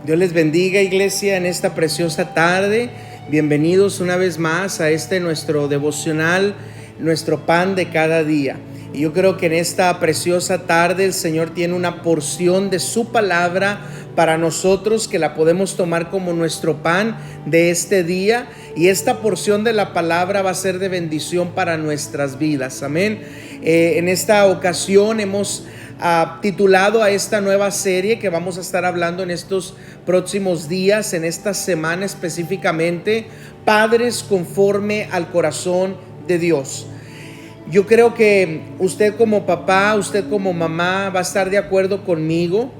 Dios les bendiga, iglesia, en esta preciosa tarde. Bienvenidos una vez más a nuestro devocional, nuestro pan de cada día. Y yo creo que en esta preciosa tarde el Señor tiene una porción de su palabra para nosotros que la podemos tomar como nuestro pan de este día. Y esta porción de la palabra va a ser de bendición para nuestras vidas. Amén. En esta ocasión hemos titulado a esta nueva serie que vamos a estar hablando en estos próximos días, en esta semana específicamente, Padres conforme al corazón de Dios. Yo creo que usted como papá, usted como mamá va a estar de acuerdo conmigo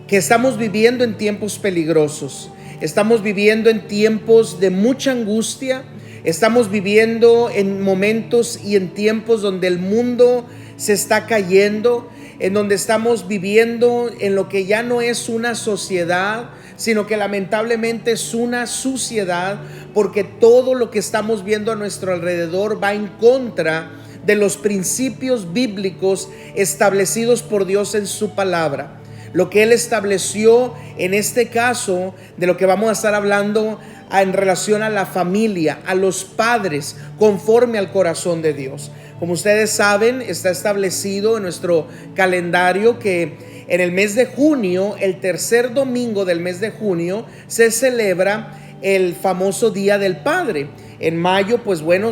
que estamos viviendo en tiempos peligrosos. Estamos viviendo en tiempos de mucha angustia. Estamos viviendo en momentos y en tiempos donde el mundo se está cayendo, en donde estamos viviendo en lo que ya no es una sociedad, sino que lamentablemente es una suciedad, porque todo lo que estamos viendo a nuestro alrededor va en contra de los principios bíblicos establecidos por Dios en su palabra. Lo que Él estableció en este caso, de lo que vamos a estar hablando en relación a la familia, a los padres, conforme al corazón de Dios. Como ustedes saben, está establecido en nuestro calendario que en el mes de junio, el tercer domingo del mes de junio, se celebra el famoso Día del Padre. En mayo, pues bueno,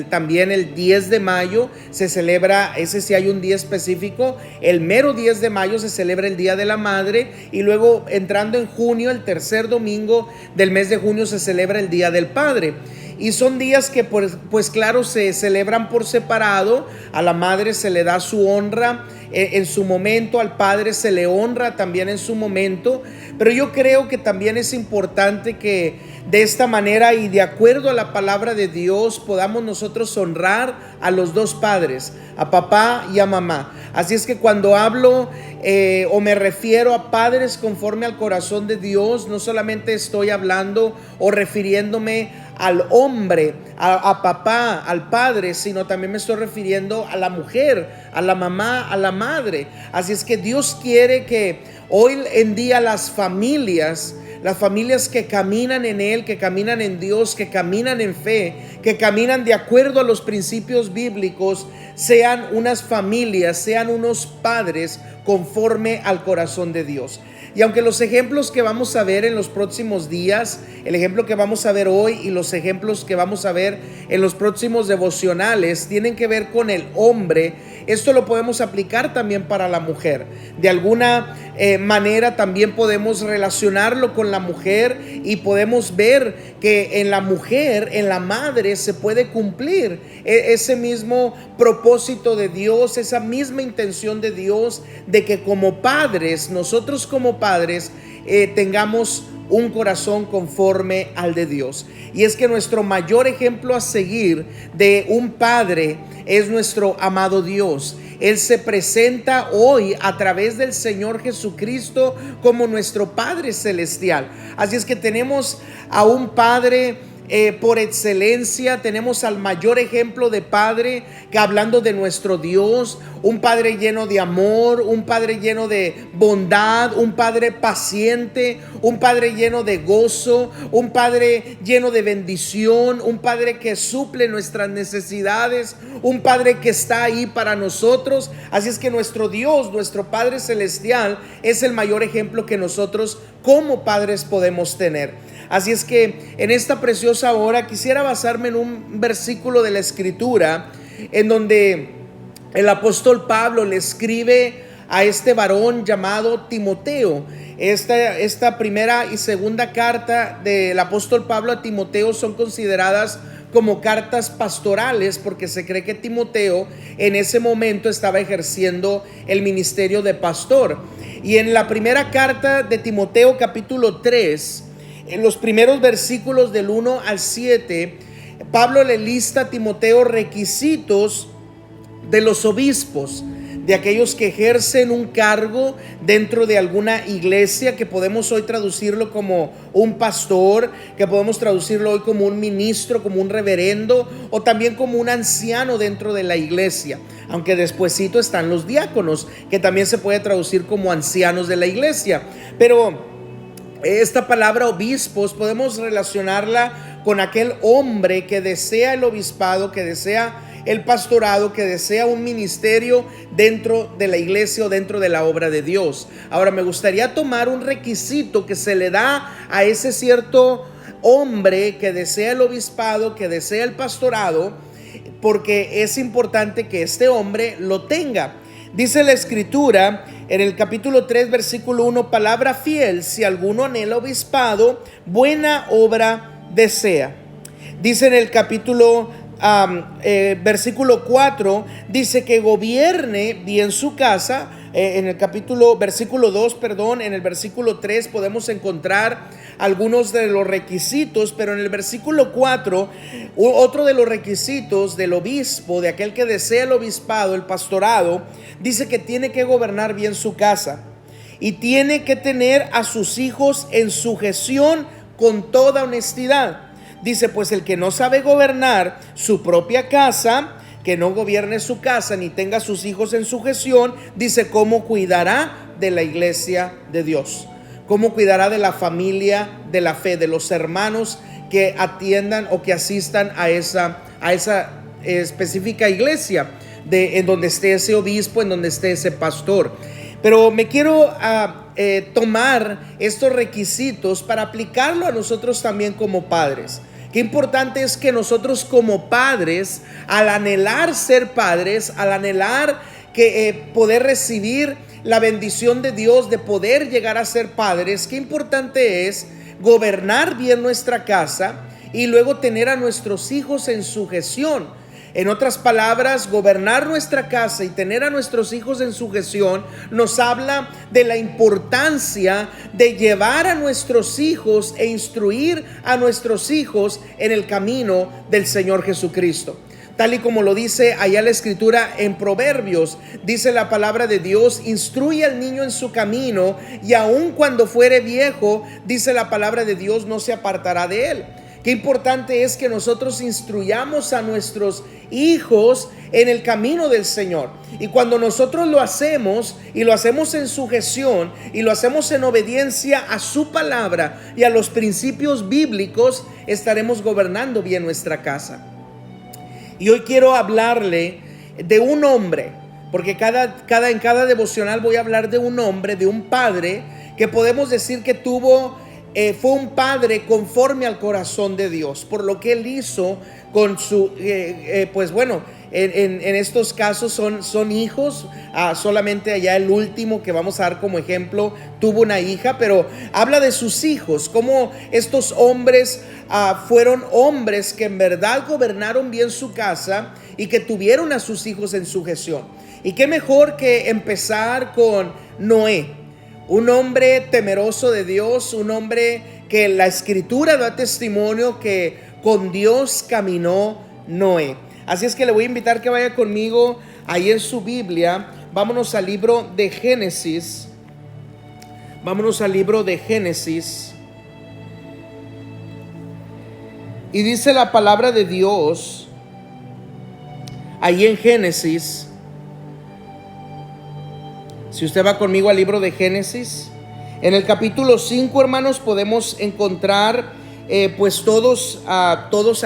también el 10 de mayo se celebra, ese sí hay un día específico, el mero 10 de mayo se celebra el Día de la Madre, y luego entrando en junio, el tercer domingo del mes de junio se celebra el Día del Padre. Y son días que pues claro, se celebran por separado. A la madre se le da su honra en su momento, al padre se le honra también en su momento. Pero yo creo que también es importante que de esta manera y de acuerdo a la palabra de Dios podamos nosotros honrar a los dos padres, a papá y a mamá. Así es que cuando hablo o me refiero a padres conforme al corazón de Dios, no solamente estoy hablando o refiriéndome al hombre, a papá, al padre, sino también me estoy refiriendo a la mujer, a la mamá, a la madre. Así es que Dios quiere que hoy en día las familias que caminan en Él, que caminan en Dios, que caminan en fe, que caminan de acuerdo a los principios bíblicos, sean unas familias, sean unos padres conforme al corazón de Dios. Y aunque los ejemplos que vamos a ver en los próximos días, el ejemplo que vamos a ver hoy y los ejemplos que vamos a ver en los próximos devocionales tienen que ver con el hombre, esto lo podemos aplicar también para la mujer. De alguna manera también podemos relacionarlo con la mujer y podemos ver que en la mujer, en la madre, se puede cumplir ese mismo propósito de Dios, esa misma intención de Dios, de que como padres, nosotros como padres, tengamos un corazón conforme al de Dios. Y es que nuestro mayor ejemplo a seguir de un padre es nuestro amado Dios. Él se presenta hoy a través del Señor Jesucristo como nuestro Padre Celestial. Así es que tenemos a un Padre por excelencia, tenemos al mayor ejemplo de padre, que hablando de nuestro Dios, un padre lleno de amor, un padre lleno de bondad, un padre paciente, un padre lleno de gozo, un padre lleno de bendición, un padre que suple nuestras necesidades, un padre que está ahí para nosotros. Así es que nuestro Dios, nuestro Padre Celestial, es el mayor ejemplo que nosotros como padres podemos tener. Así es que en esta preciosa hora quisiera basarme en un versículo de la Escritura en donde el apóstol Pablo le escribe a este varón llamado Timoteo. Esta primera y segunda carta del apóstol Pablo a Timoteo son consideradas como cartas pastorales, porque se cree que Timoteo en ese momento estaba ejerciendo el ministerio de pastor. Y en la primera carta de Timoteo, capítulo 3, en los primeros versículos del 1 al 7, Pablo le lista a Timoteo requisitos de los obispos, de aquellos que ejercen un cargo dentro de alguna iglesia, que podemos hoy traducirlo como un pastor, que podemos traducirlo hoy como un ministro, como un reverendo, o también como un anciano dentro de la iglesia. Aunque despuesito están los diáconos, que también se puede traducir como ancianos de la iglesia. Pero Esta palabra obispos podemos relacionarla con aquel hombre que desea el obispado, que desea el pastorado, que desea un ministerio dentro de la iglesia o dentro de la obra de Dios. Ahora, me gustaría tomar un requisito que se le da a ese cierto hombre que desea el obispado, que desea el pastorado, porque es importante que este hombre lo tenga. Dice la escritura en el capítulo 3 versículo 1: palabra fiel, si alguno anhela obispado, buena obra desea. Dice en el capítulo versículo 4, dice que gobierne bien su casa. En el versículo 2, en el versículo 3 podemos encontrar algunos de los requisitos, pero en el versículo 4, otro de los requisitos del obispo, de aquel que desea el obispado, el pastorado, dice que tiene que gobernar bien su casa y tiene que tener a sus hijos en sujeción con toda honestidad. Dice, pues el que no sabe gobernar su propia casa, que no gobierne su casa ni tenga a sus hijos en sujeción, dice, ¿cómo cuidará de la iglesia de Dios? ¿Cómo cuidará de la familia de la fe, de los hermanos que atiendan o que asistan a esa específica iglesia en donde esté ese obispo, en donde esté ese pastor? Pero me quiero tomar estos requisitos para aplicarlo a nosotros también como padres. Qué importante es que nosotros como padres, al anhelar ser padres, al anhelar poder recibir la bendición de Dios, de poder llegar a ser padres, qué importante es gobernar bien nuestra casa y luego tener a nuestros hijos en sujeción. En otras palabras, gobernar nuestra casa y tener a nuestros hijos en sujeción nos habla de la importancia de llevar a nuestros hijos e instruir a nuestros hijos en el camino del Señor Jesucristo. Tal y como lo dice allá la escritura en Proverbios, dice la palabra de Dios: instruye al niño en su camino y aun cuando fuere viejo, dice la palabra de Dios, no se apartará de él. Qué importante es que nosotros instruyamos a nuestros hijos en el camino del Señor. Y cuando nosotros lo hacemos, y lo hacemos en sujeción, y lo hacemos en obediencia a su palabra y a los principios bíblicos, estaremos gobernando bien nuestra casa. Y hoy quiero hablarle de un hombre, porque en cada devocional voy a hablar de un hombre, de un padre, que podemos decir que fue un padre conforme al corazón de Dios, por lo que él hizo con su, en estos casos son hijos. Solamente allá el último que vamos a dar como ejemplo tuvo una hija, pero habla de sus hijos, cómo estos hombres fueron hombres que en verdad gobernaron bien su casa y que tuvieron a sus hijos en sujeción. Y qué mejor que empezar con Noé, un hombre temeroso de Dios, un hombre que la escritura da testimonio que con Dios caminó Noé. Así es que le voy a invitar que vaya conmigo ahí en su Biblia. Vámonos al libro de Génesis. Y dice la palabra de Dios ahí en Génesis. Si usted va conmigo al libro de Génesis, en el capítulo 5, hermanos, podemos encontrar todos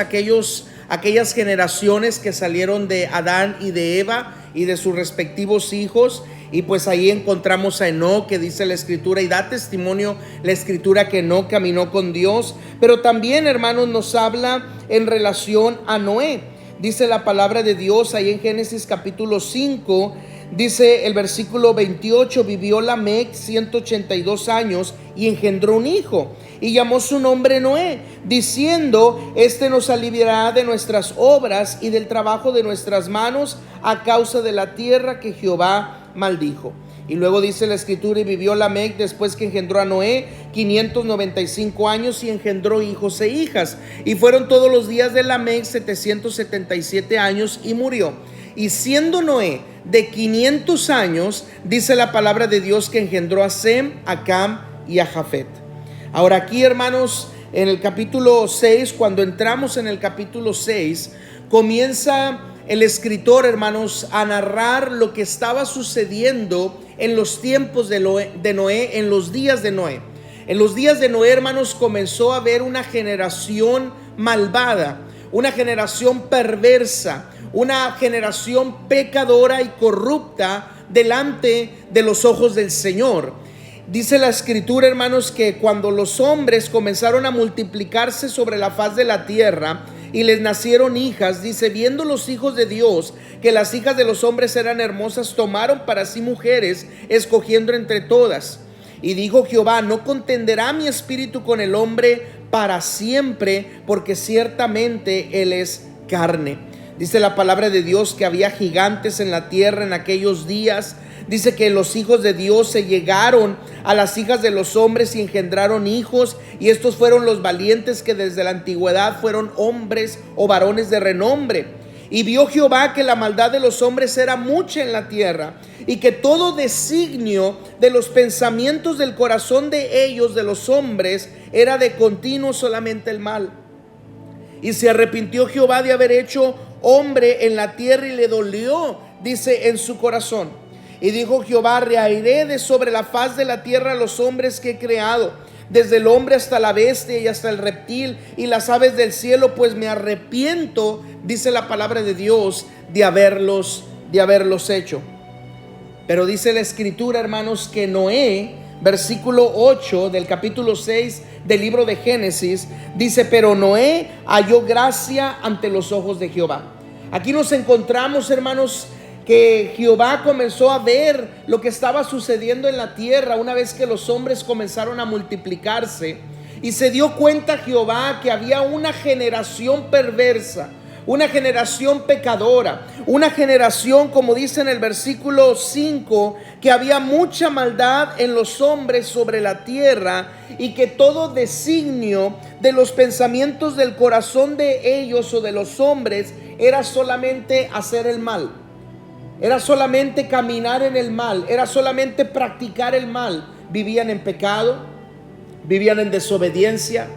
aquellas generaciones que salieron de Adán y de Eva y de sus respectivos hijos. Y pues ahí encontramos a Enoc, que dice la escritura y da testimonio la escritura que Enoc caminó con Dios. Pero también, hermanos, nos habla en relación a Noé. Dice la palabra de Dios ahí en Génesis capítulo 5. Dice el versículo 28: vivió Lamec 182 años y engendró un hijo, y llamó su nombre Noé, diciendo: este nos aliviará de nuestras obras y del trabajo de nuestras manos, a causa de la tierra que Jehová maldijo. Y luego dice la escritura: y vivió Lamec después que engendró a Noé 595 años y engendró hijos e hijas. Y fueron todos los días de Lamec 777 años y murió. Y siendo Noé de 500 años, dice la palabra de Dios que engendró a Sem, a Cam y a Jafet. Ahora aquí, hermanos, en el capítulo 6, cuando entramos en el capítulo 6, comienza el escritor, hermanos, a narrar lo que estaba sucediendo en los tiempos de Noé, en los días de Noé. En los días de Noé, hermanos, comenzó a haber una generación malvada, una generación perversa, una generación pecadora y corrupta delante de los ojos del Señor. Dice la Escritura, hermanos, que cuando los hombres comenzaron a multiplicarse sobre la faz de la tierra y les nacieron hijas, dice, viendo los hijos de Dios que las hijas de los hombres eran hermosas, tomaron para sí mujeres, escogiendo entre todas. Y dijo Jehová: no contenderá mi espíritu con el hombre para siempre, porque ciertamente él es carne. Dice la palabra de Dios que había gigantes en la tierra en aquellos días. Dice que los hijos de Dios se llegaron a las hijas de los hombres y engendraron hijos, y estos fueron los valientes que desde la antigüedad fueron hombres o varones de renombre. Y vio Jehová que la maldad de los hombres era mucha en la tierra, y que todo designio de los pensamientos del corazón de ellos, de los hombres, era de continuo solamente el mal. Y se arrepintió Jehová de haber hecho hombre en la tierra, y le dolió, dice, en su corazón. Y dijo Jehová: reiré de sobre la faz de la tierra a los hombres que he creado, desde el hombre hasta la bestia y hasta el reptil y las aves del cielo, pues me arrepiento, dice la palabra de Dios, de haberlos hecho. Pero dice la Escritura, hermanos, que Noé, versículo 8 del capítulo 6 del libro de Génesis, dice: pero Noé halló gracia ante los ojos de Jehová. Aquí nos encontramos, hermanos, que Jehová comenzó a ver lo que estaba sucediendo en la tierra una vez que los hombres comenzaron a multiplicarse, y se dio cuenta Jehová que había una generación perversa, una generación pecadora, una generación, como dice en el versículo 5, que había mucha maldad en los hombres sobre la tierra, y que todo designio de los pensamientos del corazón de ellos o de los hombres era solamente hacer el mal. Era solamente caminar en el mal, era solamente practicar el mal. Vivían en pecado, vivían en desobediencia,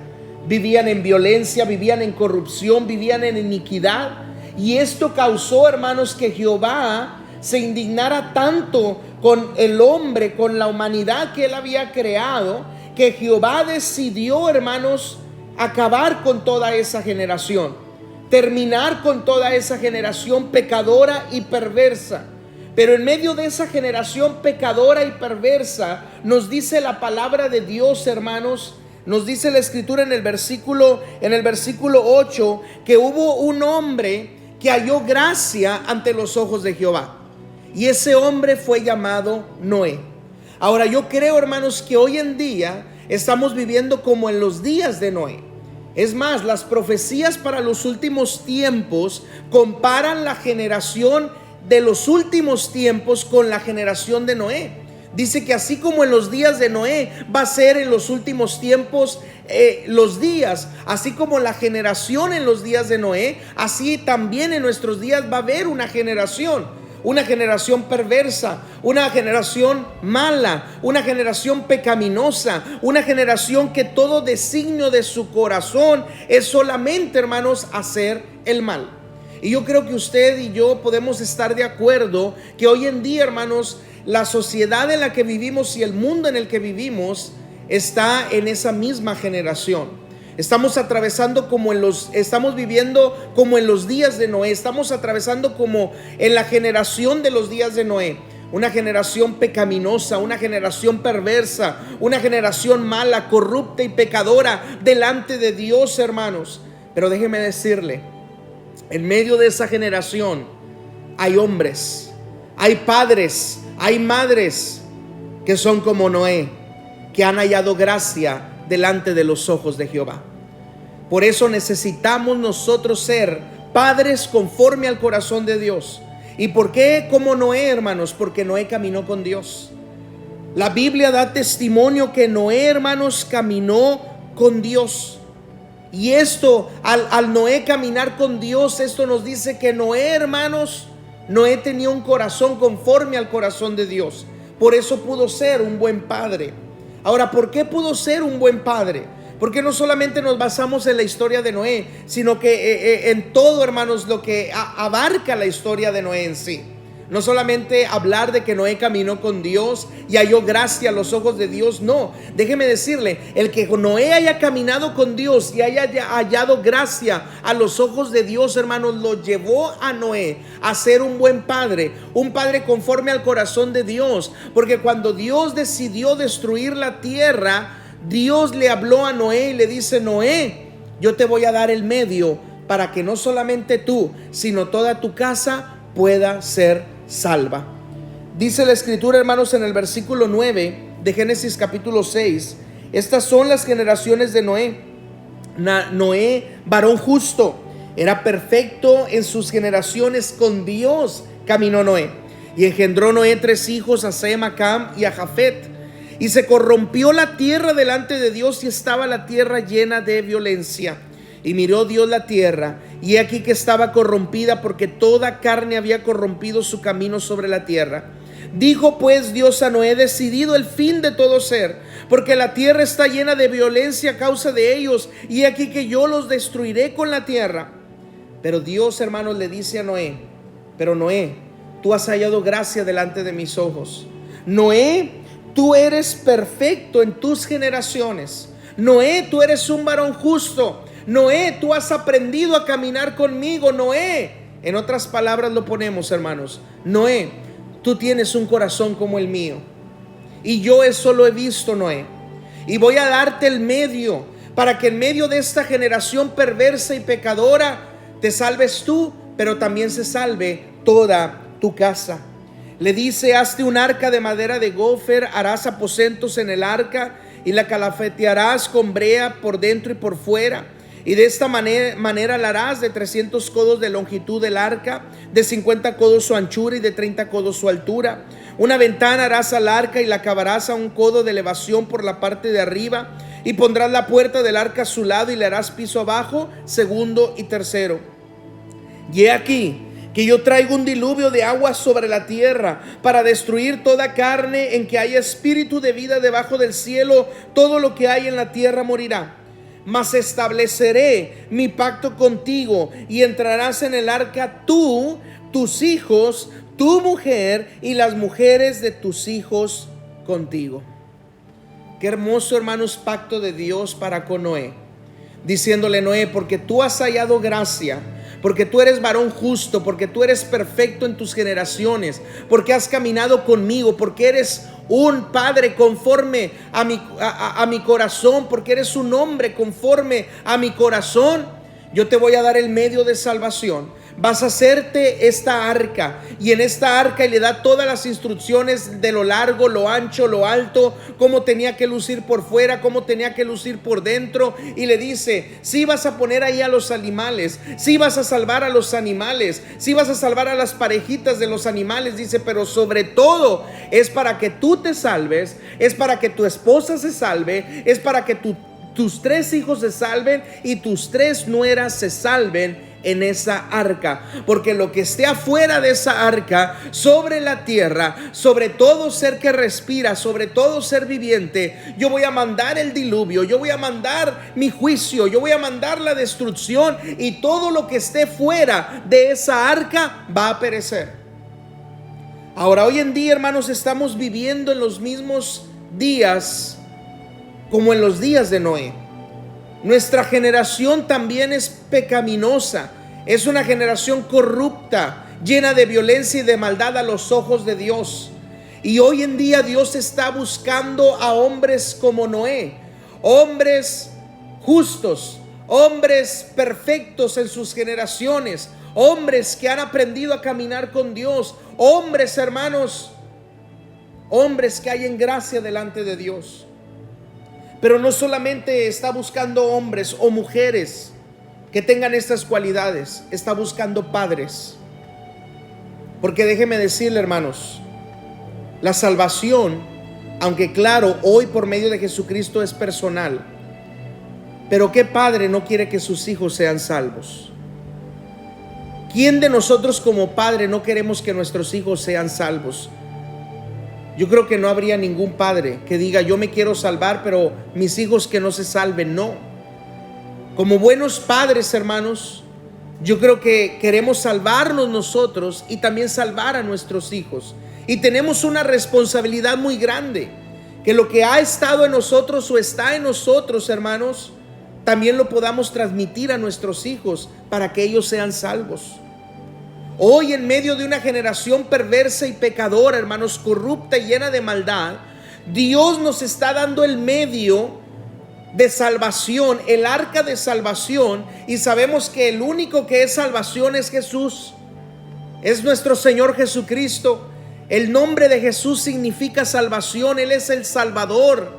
vivían en violencia, vivían en corrupción, vivían en iniquidad. Y esto causó, hermanos, que Jehová se indignara tanto con el hombre, con la humanidad que él había creado, que Jehová decidió, hermanos, acabar con toda esa generación, terminar con toda esa generación pecadora y perversa. Pero en medio de esa generación pecadora y perversa, nos dice la palabra de Dios, hermanos, nos dice la Escritura en el versículo 8, que hubo un hombre que halló gracia ante los ojos de Jehová, y ese hombre fue llamado Noé. Ahora, yo creo, hermanos, que hoy en día estamos viviendo como en los días de Noé. Es más, las profecías para los últimos tiempos comparan la generación de los últimos tiempos con la generación de Noé. Dice que así como en los días de Noé, va a ser en los últimos tiempos los días. Así como la generación en los días de Noé, así también en nuestros días va a haber una generación perversa, una generación mala, una generación pecaminosa, una generación que todo designio de su corazón es solamente, hermanos, hacer el mal. Y yo creo que usted y yo podemos estar de acuerdo que hoy en día, hermanos, la sociedad en la que vivimos y el mundo en el que vivimos está en esa misma generación. Estamos viviendo como en los días de Noé. Estamos atravesando como en la generación de los días de Noé. Una generación pecaminosa, una generación perversa, una generación mala, corrupta y pecadora delante de Dios, hermanos. Pero déjeme decirle, en medio de esa generación hay hombres, hay padres, hay madres que son como Noé, que han hallado gracia delante de los ojos de Jehová. Por eso necesitamos nosotros ser padres conforme al corazón de Dios. ¿Y por qué como Noé, hermanos? Porque Noé caminó con Dios. La Biblia da testimonio que Noé, hermanos, caminó con Dios. Y esto, al Noé caminar con Dios, esto nos dice que Noé, hermanos, Noé tenía un corazón conforme al corazón de Dios. Por eso pudo ser un buen padre. Ahora, ¿por qué pudo ser un buen padre? Porque no solamente nos basamos en la historia de Noé, sino que en todo, hermanos, lo que abarca la historia de Noé en sí. no solamente hablar de que Noé caminó con Dios y halló gracia a los ojos de Dios. No, déjeme decirle, el que Noé haya caminado con Dios y haya hallado gracia a los ojos de Dios, hermanos, lo llevó a Noé a ser un buen padre, un padre conforme al corazón de Dios. Porque cuando Dios decidió destruir la tierra, Dios le habló a Noé y le dice: Noé, yo te voy a dar el medio para que no solamente tú, sino toda tu casa pueda ser salva. Dice la escritura, hermanos, en el versículo 9 de Génesis capítulo 6: estas son las generaciones de Noé. Noé, varón justo, era perfecto en sus generaciones, con Dios caminó Noé. Y engendró Noé 3 hijos, a Sem, a Cam y a Jafet. Y se corrompió la tierra delante de Dios, y estaba la tierra llena de violencia. Y miró Dios la tierra, y aquí que estaba corrompida, porque toda carne había corrompido su camino sobre la tierra. Dijo pues Dios a Noé: decidido el fin de todo ser, porque la tierra está llena de violencia a causa de ellos, y aquí que yo los destruiré con la tierra. Pero Dios, hermanos, le dice a Noé: pero Noé, tú has hallado gracia delante de mis ojos. Noé, tú eres perfecto en tus generaciones. Noé, tú eres un varón justo. Noé, tú has aprendido a caminar conmigo. Noé, en otras palabras lo ponemos, hermanos: Noé, tú tienes un corazón como el mío. Y yo eso lo he visto, Noé. Y voy a darte el medio para que en medio de esta generación perversa y pecadora te salves tú, pero también se salve toda tu casa. Le dice: hazte un arca de madera de gofer, harás aposentos en el arca y la calafetearás con brea por dentro y por fuera. Y de esta manera la harás de 300 codos de longitud del arca, de 50 codos su anchura y de 30 codos su altura. Una ventana harás al arca y la acabarás a 1 codo de elevación por la parte de arriba. Y pondrás la puerta del arca a su lado y le harás piso abajo, segundo y tercero. Y he aquí que yo traigo un diluvio de agua sobre la tierra para destruir toda carne en que haya espíritu de vida debajo del cielo. Todo lo que hay en la tierra morirá. Mas estableceré mi pacto contigo, y entrarás en el arca tú, tus hijos, tu mujer y las mujeres de tus hijos contigo. Qué hermoso, hermanos, pacto de Dios para con Noé, diciéndole: Noé, porque tú has hallado gracia, porque tú eres varón justo, porque tú eres perfecto en tus generaciones, porque has caminado conmigo, porque eres un padre conforme a mi corazón, porque eres un hombre conforme a mi corazón, yo te voy a dar el medio de salvación. Vas a hacerte esta arca, y en esta arca, y le da todas las instrucciones de lo largo, lo ancho, lo alto, cómo tenía que lucir por fuera, cómo tenía que lucir por dentro. Y le dice: si vas a poner ahí a los animales, si vas a salvar a los animales, si vas a salvar a las parejitas de los animales, dice, pero sobre todo es para que tú te salves, es para que tu esposa se salve, es para que tus 3 hijos se salven y tus 3 nueras se salven en esa arca. Porque lo que esté afuera de esa arca, sobre la tierra, sobre todo ser que respira, sobre todo ser viviente, yo voy a mandar el diluvio, yo voy a mandar mi juicio, yo voy a mandar la destrucción, y todo lo que esté fuera de esa arca va a perecer. Ahora, hoy en día, hermanos, estamos viviendo en los mismos días como en los días de Noé. Nuestra generación también es pecaminosa, es una generación corrupta, llena de violencia y de maldad a los ojos de Dios. Y hoy en día Dios está buscando a hombres como Noé, hombres justos, hombres perfectos en sus generaciones, hombres que han aprendido a caminar con Dios, hombres, hermanos, hombres que hallen gracia delante de Dios. Pero no solamente está buscando hombres o mujeres que tengan estas cualidades, está buscando padres. Porque déjeme decirle, hermanos, la salvación, aunque claro, hoy por medio de Jesucristo es personal, pero ¿qué padre no quiere que sus hijos sean salvos? ¿Quién de nosotros como padre no queremos que nuestros hijos sean salvos? Yo creo que no habría ningún padre que diga: yo me quiero salvar, pero mis hijos que no se salven. No. Como buenos padres, hermanos, Yo creo que queremos salvarnos nosotros y también salvar a nuestros hijos. Y tenemos una responsabilidad muy grande, que lo que ha estado en nosotros o está en nosotros, hermanos, también lo podamos transmitir a nuestros hijos para que ellos sean salvos. Hoy, en medio de una generación perversa y pecadora, hermanos, corrupta y llena de maldad, Dios nos está dando el medio de salvación, el arca de salvación, y sabemos que el único que es salvación es Jesús, es nuestro Señor Jesucristo. El nombre de Jesús significa salvación, Él es el Salvador.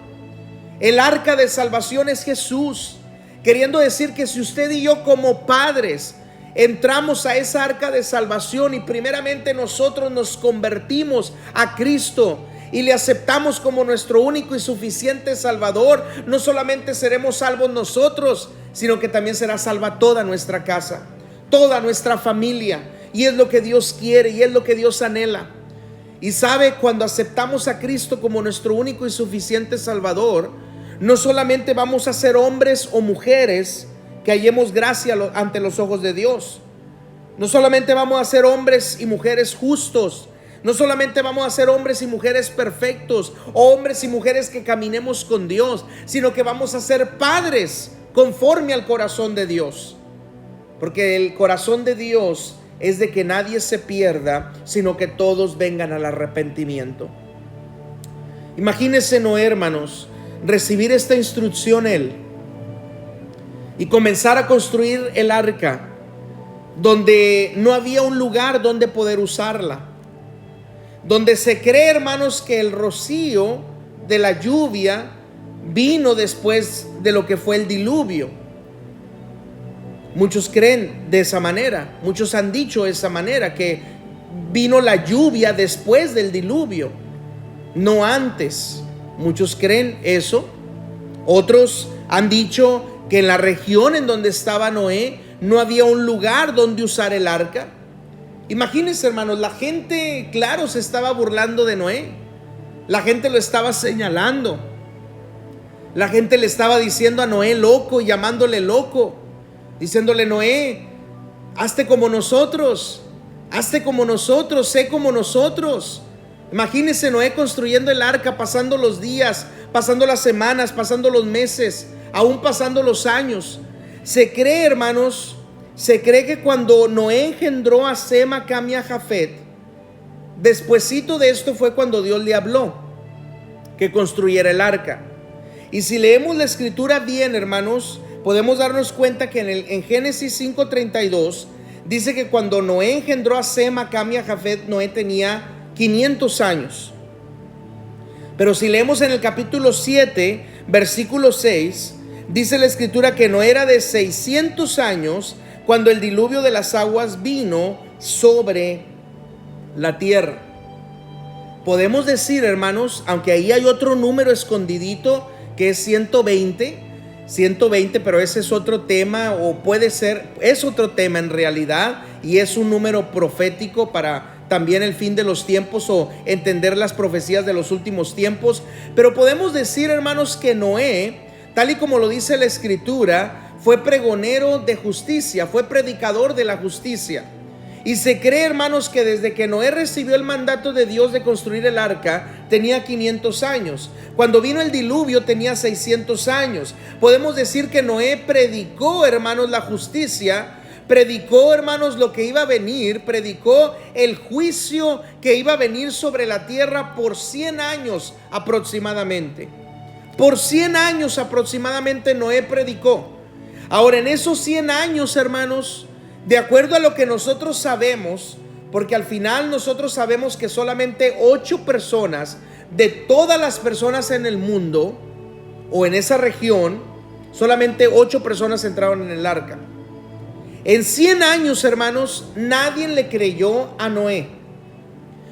El arca de salvación es Jesús, queriendo decir que si usted y yo como padres entramos a esa arca de salvación y primeramente nosotros nos convertimos a Cristo y le aceptamos como nuestro único y suficiente Salvador, no solamente seremos salvos nosotros, sino que también será salva toda nuestra casa, toda nuestra familia. Y es lo que Dios quiere y es lo que Dios anhela. Y sabe, cuando aceptamos a Cristo como nuestro único y suficiente Salvador, no solamente vamos a ser hombres o mujeres que hallemos gracia ante los ojos de Dios, no solamente vamos a ser hombres y mujeres justos, no solamente vamos a ser hombres y mujeres perfectos, o hombres y mujeres que caminemos con Dios, sino que vamos a ser padres conforme al corazón de Dios. Porque el corazón de Dios es de que nadie se pierda, sino que todos vengan al arrepentimiento. Imagínense Noé, hermanos, recibir esta instrucción él y comenzar a construir el arca, donde no había un lugar donde poder usarla, donde se cree, hermanos, que el rocío de la lluvia vino después de lo que fue el diluvio. Muchos creen de esa manera, muchos han dicho de esa manera, que vino la lluvia después del diluvio, no antes. Muchos creen eso. Otros han dicho que en la región en donde estaba Noé no había un lugar donde usar el arca. Imagínense, hermanos, la gente, claro, se estaba burlando de Noé. La gente lo estaba señalando. La gente le estaba diciendo a Noé loco, llamándole loco, diciéndole: Noé, hazte como nosotros, sé como nosotros. Imagínense Noé construyendo el arca, pasando los días, pasando las semanas, pasando los meses, aún pasando los años. Se cree, hermanos, que cuando Noé engendró a Sem, a Cam y a Jafet, despuesito de esto fue cuando Dios le habló que construyera el arca. Y si leemos la escritura bien, hermanos, podemos darnos cuenta que en Génesis 5:32 dice que cuando Noé engendró a Sem, a Cam y a Jafet, Noé tenía 500 años. Pero si leemos en el capítulo 7, versículo 6, dice la escritura que Noé era de 600 años cuando el diluvio de las aguas vino sobre la tierra. Podemos decir, hermanos, aunque ahí hay otro número escondidito que es 120, pero ese es otro tema, o puede ser, es otro tema en realidad, y es un número profético para también el fin de los tiempos o entender las profecías de los últimos tiempos. Pero podemos decir, hermanos, que Noé, tal y como lo dice la escritura, fue pregonero de justicia, fue predicador de la justicia. Y se cree, hermanos, que desde que Noé recibió el mandato de Dios de construir el arca, tenía 500 años. Cuando vino el diluvio tenía 600 años. Podemos decir que Noé predicó, hermanos, la justicia, predicó, hermanos, lo que iba a venir, predicó el juicio que iba a venir sobre la tierra por 100 años aproximadamente. Por 100 años aproximadamente Noé predicó. Ahora, en esos 100 años, hermanos, de acuerdo a lo que nosotros sabemos, porque al final nosotros sabemos que solamente 8 personas de todas las personas en el mundo o en esa región, solamente 8 personas entraron en el arca. En 100 años, hermanos, nadie le creyó a Noé.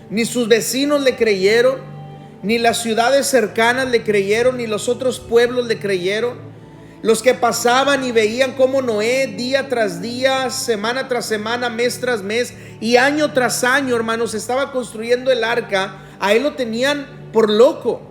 Ni sus vecinos le creyeron, ni las ciudades cercanas le creyeron, ni los otros pueblos le creyeron. Los que pasaban y veían cómo Noé día tras día, semana tras semana, mes tras mes y año tras año, hermanos, estaba construyendo el arca, a él lo tenían por loco.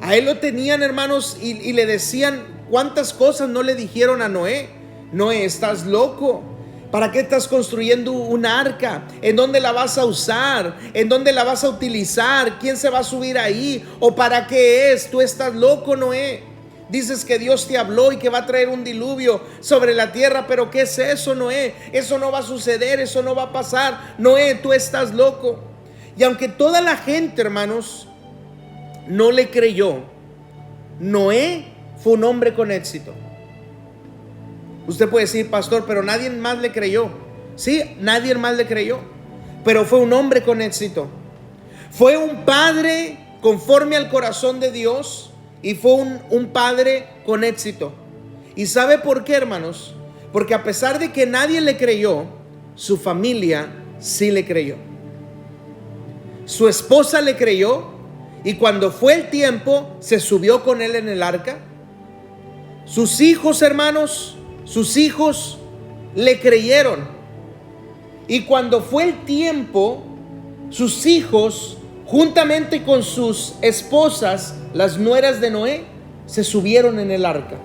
A él lo tenían, hermanos, y le decían cuántas cosas no le dijeron a Noé. Noé, estás loco. ¿Para qué estás construyendo un arca? ¿En dónde la vas a usar? ¿En dónde la vas a utilizar? ¿Quién se va a subir ahí? ¿O para qué es? Tú estás loco, Noé. Dices que Dios te habló y que va a traer un diluvio sobre la tierra, pero ¿qué es eso, Noé? Eso no va a suceder, eso no va a pasar. Noé, tú estás loco. Y aunque toda la gente, hermanos, no le creyó, Noé fue un hombre con éxito. Usted puede decir, pastor, pero nadie más le creyó. Sí, nadie más le creyó, pero fue un hombre con éxito. Fue un padre conforme al corazón de Dios y fue un padre con éxito. ¿Y sabe por qué, hermanos? Porque a pesar de que nadie le creyó, su familia sí le creyó. Su esposa le creyó y cuando fue el tiempo se subió con él en el arca. Sus hijos, hermanos, sus hijos le creyeron. Y cuando fue el tiempo, sus hijos, juntamente con sus esposas, las nueras de Noé, se subieron en el arca.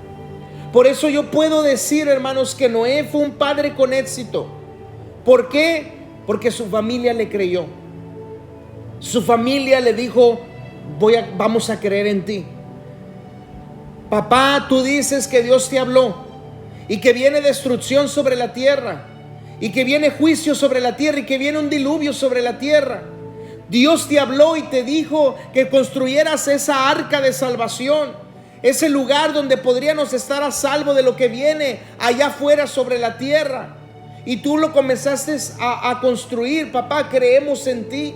Por eso yo puedo decir, hermanos, que Noé fue un padre con éxito. ¿Por qué? Porque su familia le creyó. Su familia le dijo, vamos a creer en ti. Papá, tú dices que Dios te habló y que viene destrucción sobre la tierra y que viene juicio sobre la tierra y que viene un diluvio sobre la tierra. Dios te habló y te dijo que construyeras esa arca de salvación, ese lugar donde podríamos estar a salvo de lo que viene allá afuera sobre la tierra. Y tú lo comenzaste a construir. Papá, creemos en ti.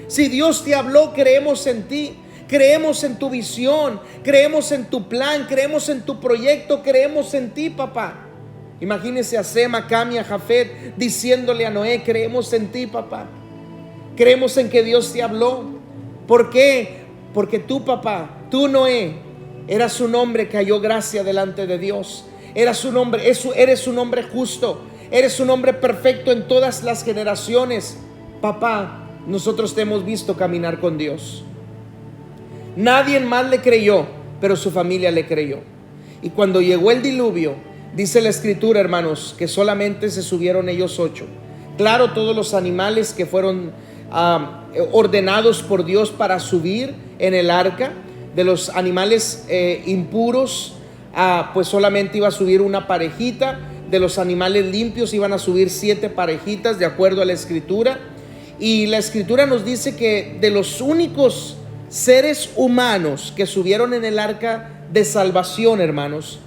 Si Dios te habló, creemos en ti. Creemos en tu visión, creemos en tu plan, creemos en tu proyecto, creemos en ti, papá. Imagínese a Sem, a Cam y a Jafet diciéndole a Noé, creemos en ti, papá. Creemos en que Dios te habló. ¿Por qué? Porque tú, papá, tú, Noé, eras un hombre que halló gracia delante de Dios. Eres un hombre justo, eres un hombre perfecto en todas las generaciones. Papá, nosotros te hemos visto caminar con Dios. Nadie más le creyó, pero su familia le creyó. Y cuando llegó el diluvio, dice la escritura, hermanos, que solamente se subieron ellos 8. Claro, todos los animales que fueron ordenados por Dios para subir en el arca, de los animales impuros, pues solamente iba a subir una parejita. De los animales limpios iban a subir 7 parejitas, de acuerdo a la escritura. Y la escritura nos dice que de los únicos seres humanos que subieron en el arca de salvación, hermanos,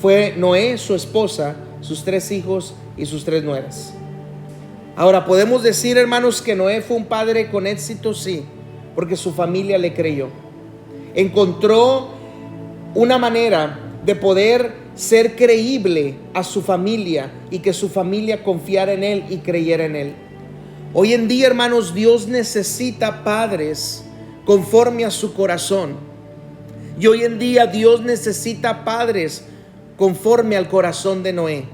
fue Noé, su esposa, sus 3 hijos y sus 3 nueras. Ahora, podemos decir, hermanos, que Noé fue un padre con éxito, sí, porque su familia le creyó. Encontró una manera de poder ser creíble a su familia y que su familia confiara en él y creyera en él. Hoy en día, hermanos, Dios necesita padres conforme a su corazón. Y hoy en día Dios necesita padres conforme al corazón de Noé.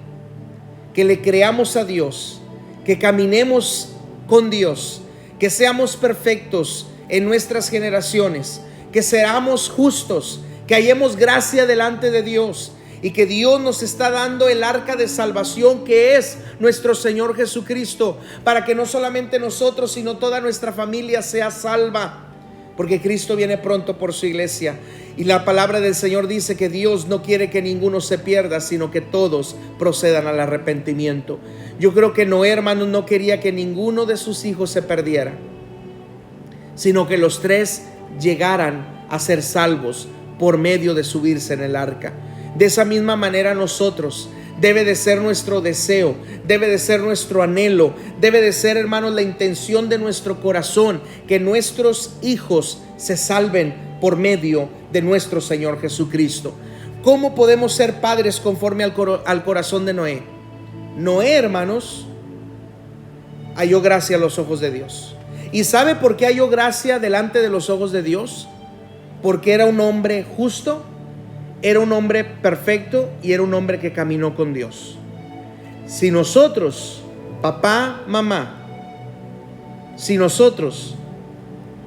Que le creamos a Dios, que caminemos con Dios, que seamos perfectos en nuestras generaciones, que seamos justos, que hallemos gracia delante de Dios y que Dios nos está dando el arca de salvación que es nuestro Señor Jesucristo, para que no solamente nosotros sino toda nuestra familia sea salva, porque Cristo viene pronto por su iglesia. Y la palabra del Señor dice que Dios no quiere que ninguno se pierda, sino que todos procedan al arrepentimiento. Yo creo que Noé, hermanos, no quería que ninguno de sus hijos se perdiera, sino que los 3 llegaran a ser salvos por medio de subirse en el arca. De esa misma manera nosotros, debe de ser nuestro deseo, debe de ser nuestro anhelo, debe de ser, hermanos, la intención de nuestro corazón, que nuestros hijos se salven por medio de nuestro Señor Jesucristo. ¿Cómo podemos ser padres conforme al corazón de Noé? Noé, hermanos, halló gracia a los ojos de Dios. ¿Y sabe por qué halló gracia delante de los ojos de Dios? Porque era un hombre justo, era un hombre perfecto y era un hombre que caminó con Dios. Si nosotros, papá, mamá, si nosotros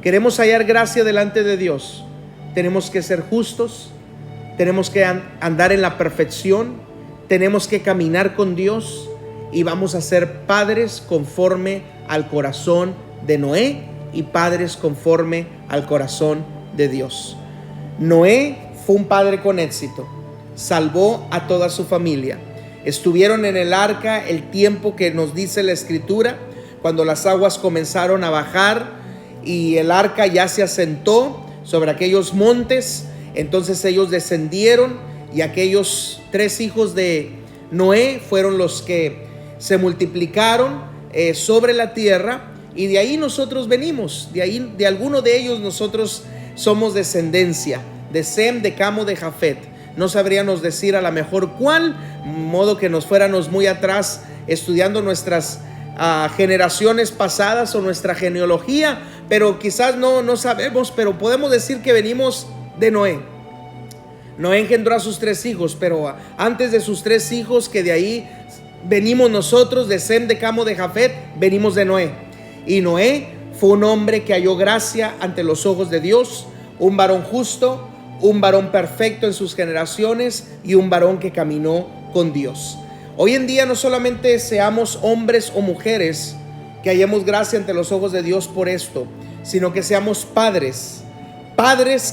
queremos hallar gracia delante de Dios, tenemos que ser justos, tenemos que andar en la perfección, tenemos que caminar con Dios y vamos a ser padres conforme al corazón de Noé y padres conforme al corazón de Dios. Noé fue un padre con éxito, salvó a toda su familia. Estuvieron en el arca el tiempo que nos dice la escritura, cuando las aguas comenzaron a bajar y el arca ya se asentó sobre aquellos montes. Entonces ellos descendieron y aquellos 3 hijos de Noé fueron los que se multiplicaron sobre la tierra, y de ahí nosotros venimos, de alguno de ellos nosotros somos descendencia, de Sem, de Camo, de Jafet. No sabríamos decir a lo mejor cuál, modo que nos fuéramos muy atrás estudiando nuestras generaciones pasadas o nuestra genealogía, pero quizás no sabemos, pero podemos decir que venimos de Noé. Noé engendró a sus 3 hijos, pero antes de sus 3 hijos, que de ahí venimos nosotros, de Sem, de Camo, de Jafet, venimos de Noé. Y Noé fue un hombre que halló gracia ante los ojos de Dios, un varón justo, un varón perfecto en sus generaciones y un varón que caminó con Dios. Hoy en día no solamente seamos hombres o mujeres que hallemos gracia ante los ojos de Dios por esto, sino que seamos padres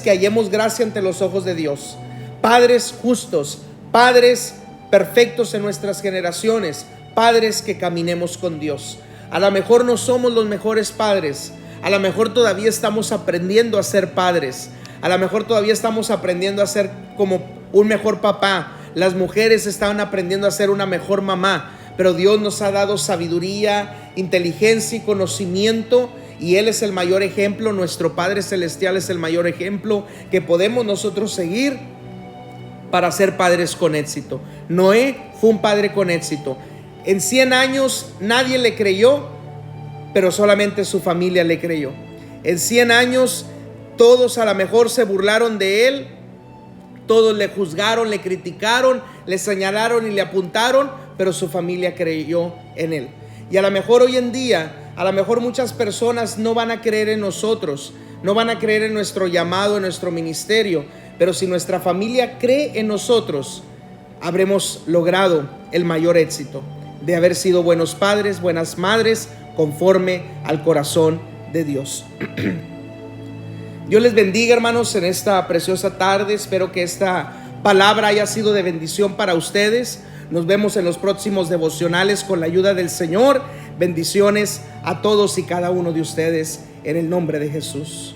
que hallemos gracia ante los ojos de Dios, padres justos, padres perfectos en nuestras generaciones, padres que caminemos con Dios. A lo mejor no somos los mejores padres, a lo mejor todavía estamos aprendiendo a ser padres, a lo mejor todavía estamos aprendiendo a ser como un mejor papá. Las mujeres estaban aprendiendo a ser una mejor mamá, pero Dios nos ha dado sabiduría, inteligencia y conocimiento, y Él es el mayor ejemplo. Nuestro Padre Celestial es el mayor ejemplo que podemos nosotros seguir para ser padres con éxito. Noé fue un padre con éxito. En 100 años nadie le creyó, pero solamente su familia le creyó. En 100 años todos a lo mejor se burlaron de él, todos le juzgaron, le criticaron, le señalaron y le apuntaron, pero su familia creyó en él. Y a lo mejor hoy en día, a lo mejor muchas personas no van a creer en nosotros, no van a creer en nuestro llamado, en nuestro ministerio, pero si nuestra familia cree en nosotros, habremos logrado el mayor éxito de haber sido buenos padres, buenas madres, conforme al corazón de Dios. Dios les bendiga, hermanos, en esta preciosa tarde. Espero que esta palabra haya sido de bendición para ustedes. Nos vemos en los próximos devocionales con la ayuda del Señor. Bendiciones a todos y cada uno de ustedes en el nombre de Jesús.